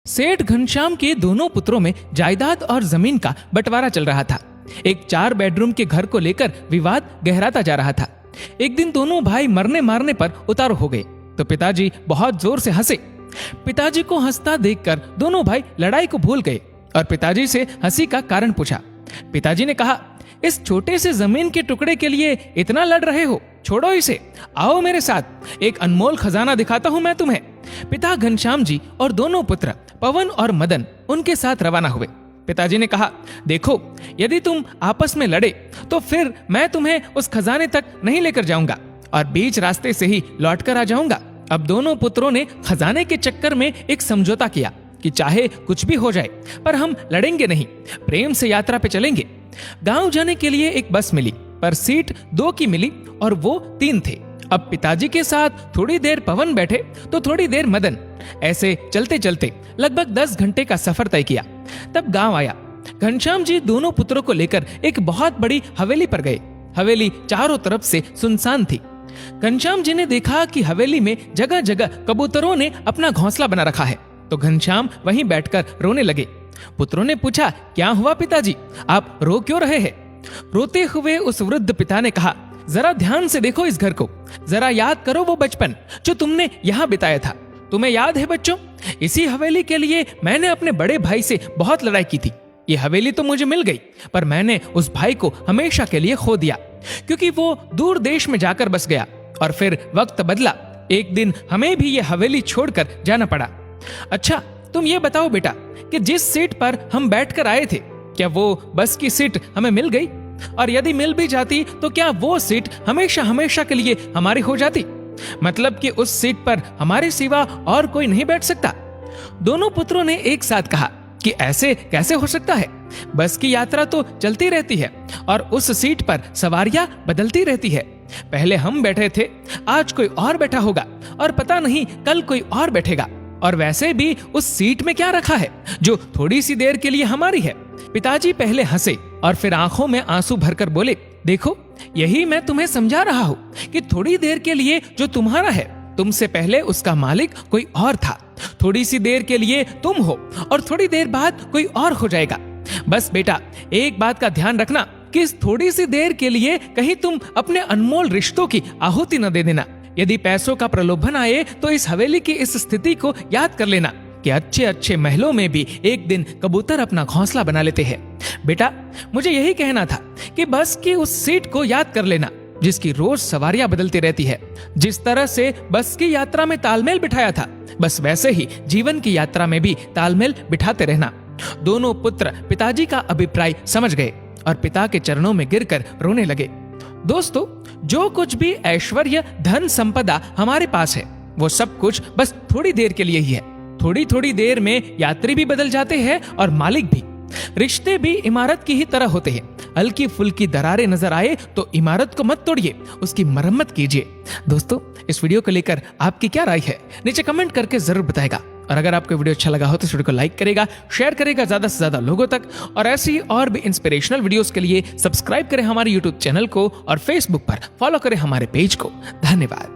सेठ घनश्याम के दोनों पुत्रों में जायदाद और जमीन का बंटवारा चल रहा था। एक 4 बेडरूम के घर को लेकर विवाद गहराता जा रहा था। एक दिन दोनों भाई मरने मारने पर उतार हो गए तो पिताजी बहुत जोर से हंसे। पिताजी को हंसता देखकर दोनों भाई लड़ाई को भूल गए और पिताजी से हंसी का कारण पूछा। पिताजी ने कहा, इस छोटे से जमीन के टुकड़े के लिए इतना लड़ रहे हो, छोड़ो इसे, आओ मेरे साथ, एक अनमोल खजाना दिखाता हूं मैं तुम्हें। पिता घनश्याम जी और दोनों पुत्र पवन और मदन उनके साथ रवाना हुए। पिताजी ने कहा, देखो, यदि तुम आपस में लड़े तो फिर मैं तुम्हें उस खजाने तक नहीं लेकर जाऊंगा और बीच रास्ते से ही लौट कर आ जाऊंगा। अब दोनों पुत्रों ने खजाने के चक्कर में एक समझौता किया कि चाहे कुछ भी हो जाए पर हम लड़ेंगे नहीं, प्रेम से यात्रा पे चलेंगे। गांव जाने के लिए एक बस मिली पर सीट 2 की मिली और वो 3 थे। अब पिताजी के साथ थोड़ी देर पवन बैठे तो थोड़ी देर मदन। ऐसे चलते चलते लगभग 10 घंटे का सफर तय किया। तब गांव आया। घनश्याम जी दोनों पुत्रों को लेकर एक बहुत बड़ी हवेली पर गए। हवेली चारों तरफ से सुनसान थी। घनश्याम जी ने देखा कि हवेली में जगह जगह कबूतरों ने अपना घोंसला बना रखा है तो घनश्याम वहीं बैठकर रोने लगे। पुत्रों ने पूछा, क्या हुआ पिताजी, आप रो क्यों रहे हैं? रोते हुए उस वृद्ध पिता ने कहा, जरा ध्यान से देखो इस घर को, जरा याद करो वो बचपन जो तुमने यहाँ बिताया था। तुम्हें याद है बच्चों, इसी हवेली के लिए मैंने अपने बड़े भाई से बहुत लड़ाई की थी। ये हवेली तो मुझे मिल गई पर मैंने उस भाई को हमेशा के लिए खो दिया क्योंकि वो दूर देश में जाकर बस गया और फिर वक्त बदला। एक दिन हमें भी ये हवेली छोड़कर जाना पड़ा। अच्छा, तुम ये बताओ बेटा कि जिस सीट पर हम बैठकर आए थे क्या वो बस की सीट हमें मिल गई? और यदि मिल भी जाती तो क्या वो सीट हमेशा हमेशा के लिए हमारी हो जाती? मतलब कि उस सीट पर हमारे सिवा और कोई नहीं बैठ सकता? दोनों पुत्रों ने एक साथ कहा कि ऐसे कैसे हो सकता है? बस की यात्रा तो चलती रहती है और उस सीट पर सवारियां बदलती रहती है। पहले हम बैठे थे, आज कोई और बैठा होगा और पता नहीं कल कोई और बैठेगा। और वैसे भी उस सीट में क्या रखा है जो थोड़ी सी देर के लिए हमारी है? पिताजी पहले हंसे और फिर आंखों में आंसू भरकर बोले, देखो, यही मैं तुम्हें समझा रहा हूँ कि थोड़ी देर के लिए जो तुम्हारा है, तुमसे पहले उसका मालिक कोई और था। थोड़ी सी देर के लिए तुम हो और थोड़ी देर बाद कोई और हो जाएगा। बस बेटा, एक बात का ध्यान रखना कि इस थोड़ी सी देर के लिए कहीं तुम अपने अनमोल रिश्तों की आहुति न दे देना। यदि पैसों का प्रलोभन आए तो इस हवेली की इस स्थिति को याद कर लेना कि अच्छे अच्छे महलों में भी एक दिन कबूतर अपना घोंसला बना लेते हैं। बेटा, मुझे यही कहना था कि बस की उस सीट को याद कर लेना जिसकी रोज सवारियां बदलती रहती है। जिस तरह से बस की यात्रा में तालमेल बिठाया था, बस वैसे ही जीवन की यात्रा में भी तालमेल बिठाते रहना। दोनों पुत्र पिताजी का अभिप्राय समझ गए और पिता के चरणों में गिरकर रोने लगे। दोस्तों, जो कुछ भी ऐश्वर्य, धन, संपदा हमारे पास है वो सब कुछ बस थोड़ी देर के लिए ही है। थोड़ी थोड़ी देर में यात्री भी बदल जाते हैं और मालिक भी। रिश्ते भी इमारत की ही तरह होते हैं। हल्की फुल्की दरारें नजर आए तो इमारत को मत तोड़िए, उसकी मरम्मत कीजिए। दोस्तों, इस वीडियो को लेकर आपकी क्या राय है नीचे कमेंट करके जरूर बताएगा। और अगर आपको वीडियो अच्छा लगा हो तो इस वीडियो को लाइक करेगा, शेयर करेगा ज्यादा से ज्यादा लोगों तक। और ऐसी और भी इंस्पिरेशनल वीडियोस के लिए सब्सक्राइब करें हमारे यूट्यूब चैनल को और फेसबुक पर फॉलो करें हमारे पेज को। धन्यवाद।